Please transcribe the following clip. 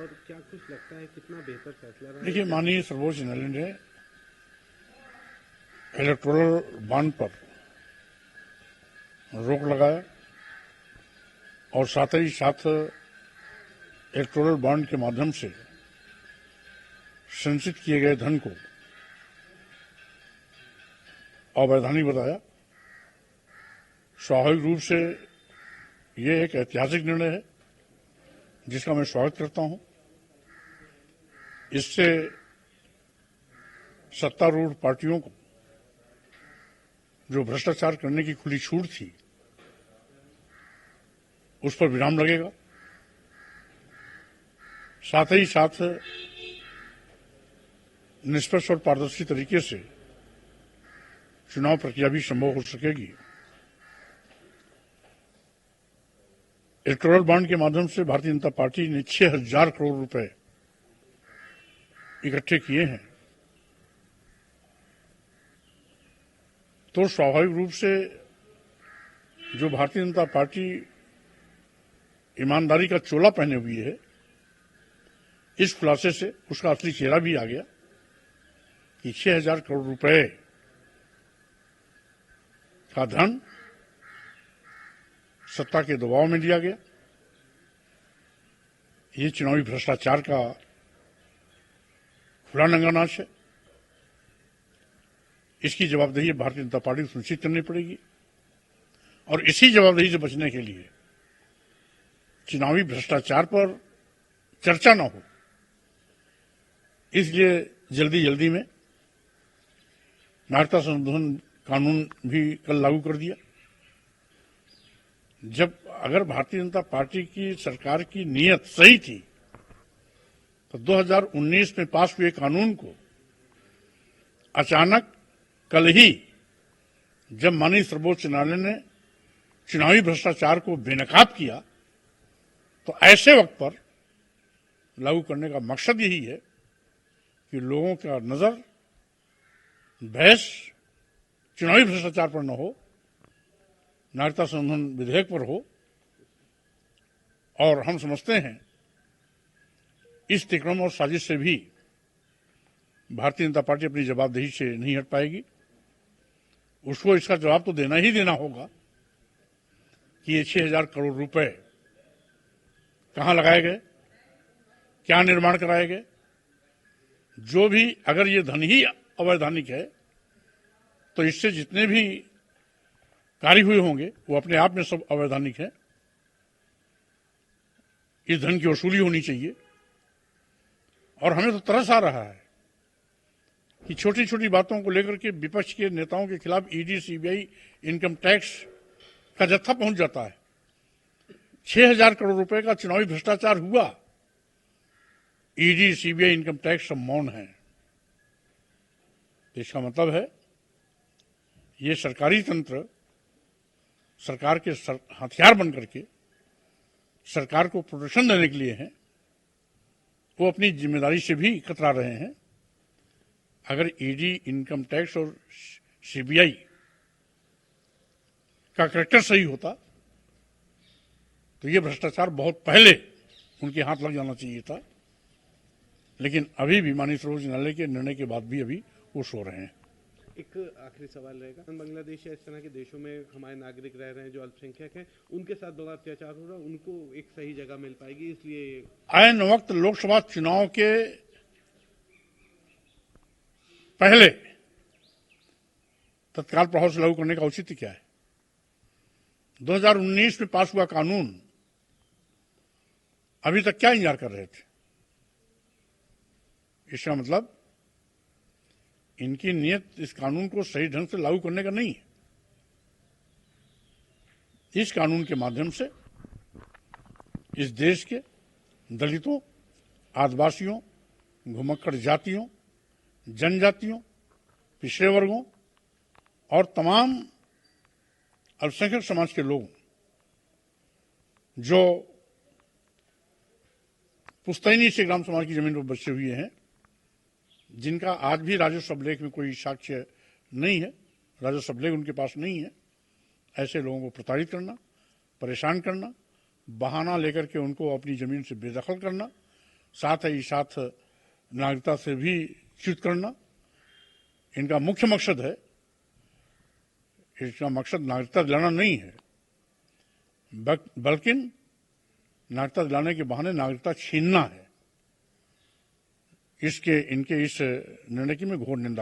और क्या कुछ लगता है कितना बेहतर फैसला रहा? देखिए, माननीय सर्वोच्च न्यायालय ने इलेक्टोरल बॉन्ड पर रोक लगाया और साथ ही साथ इलेक्टोरल बॉन्ड के माध्यम से संचित किए गए धन को अवैधानिक बताया। स्वाभाविक रूप से ये एक ऐतिहासिक निर्णय है जिसका मैं स्वागत करता हूं। इससे सत्तारूढ़ पार्टियों को जो भ्रष्टाचार करने की खुली छूट थी उस पर विराम लगेगा। साथ ही साथ निष्पक्ष और पारदर्शी तरीके से चुनाव प्रक्रिया भी संभव हो सकेगी। इलेक्टोरल बॉन्ड के माध्यम से भारतीय जनता पार्टी ने 6,000 करोड़ रुपए इकट्ठे किए हैं, तो स्वाभाविक रूप से जो भारतीय जनता पार्टी ईमानदारी का चोला पहने हुई है, इस खुलासे से उसका असली चेहरा भी आ गया कि 6,000 करोड़ रुपए का धन सत्ता के दबाव में दिया गया। ये चुनावी भ्रष्टाचार का खुला नंगा नाच है। इसकी जवाबदेही भारतीय जनता पार्टी को सुनिश्चित करनी पड़ेगी और इसी जवाबदेही से बचने के लिए चुनावी भ्रष्टाचार पर चर्चा न हो, इसलिए जल्दी में नागरिकता संशोधन कानून भी कल लागू कर दिया। जब अगर भारतीय जनता पार्टी की सरकार की नीयत सही थी तो 2019 में पास हुए कानून को अचानक कल ही जब माननीय सर्वोच्च न्यायालय ने चुनावी भ्रष्टाचार को बेनकाब किया तो ऐसे वक्त पर लागू करने का मकसद यही है कि लोगों का नजर बहस चुनावी भ्रष्टाचार पर न हो, नागरिकता संशोधन विधेयक पर हो। और हम समझते हैं इस तिक्रम और साजिश से भी भारतीय जनता पार्टी अपनी जवाबदेही से नहीं हट पाएगी। उसको इसका जवाब तो देना ही देना होगा कि ये 6,000 करोड़ रुपए कहां लगाए गए, क्या निर्माण कराए गए। जो भी अगर ये धन ही अवैधानिक है तो इससे जितने भी कार्य हुए होंगे वो अपने आप में सब अवैधानिक है। इस धन की वसूली होनी चाहिए और हमें तो तरस आ रहा है कि छोटी छोटी बातों को लेकर के विपक्ष के नेताओं के खिलाफ ईडी, सीबीआई, इनकम टैक्स का जत्था पहुंच जाता है। 6,000 करोड़ रुपए का चुनावी भ्रष्टाचार हुआ, ईडी, सीबीआई, इनकम टैक्स सब मौन है। तो इसका मतलब है ये सरकारी तंत्र सरकार के हथियार बन करके सरकार को प्रोटेक्शन देने के लिए हैं। वो अपनी जिम्मेदारी से भी कतरा रहे हैं। अगर ईडी, इनकम टैक्स और सीबीआई का कैरेक्टर सही होता तो ये भ्रष्टाचार बहुत पहले उनके हाथ लग जाना चाहिए था, लेकिन अभी भी माननीय सर्वोच्च न्यायालय के निर्णय के बाद भी अभी वो सो रहे हैं। एक आखिरी सवाल रहेगा, बांग्लादेश या इस तरह के देशों में हमारे नागरिक रह रहे हैं जो अल्पसंख्यक हैं, उनके साथ बड़ा अत्याचार हो रहा है, उनको एक सही जगह मिल पाएगी, इसलिए आयन वक्त लोकसभा चुनाव के पहले तत्काल प्रभाव से लागू करने का औचित्य क्या है? 2019 में पास हुआ कानून अभी तक क्या इंतजार कर रहे थे? इसका मतलब इनकी नियत इस कानून को सही ढंग से लागू करने का नहीं है। इस कानून के माध्यम से इस देश के दलितों, आदिवासियों, घुमक्कड़ जातियों, जनजातियों, पिछड़े वर्गों और तमाम अल्पसंख्यक समाज के लोग जो पुश्तैनी से ग्राम समाज की जमीन पर बसे हुए हैं, जिनका आज भी राजस्व अभिलेख में कोई साक्ष्य नहीं है, राजस्व अभिलेख उनके पास नहीं है, ऐसे लोगों को प्रताड़ित करना, परेशान करना, बहाना लेकर के उनको अपनी जमीन से बेदखल करना साथ ही साथ नागरिकता से भी च्युत करना इनका मुख्य मकसद है। इसका मकसद नागरिकता दिलाना नहीं है, बल्कि नागरिकता दिलाने के बहाने नागरिकता छीनना है। इनके इस निर्णय की मैं घोर निंदा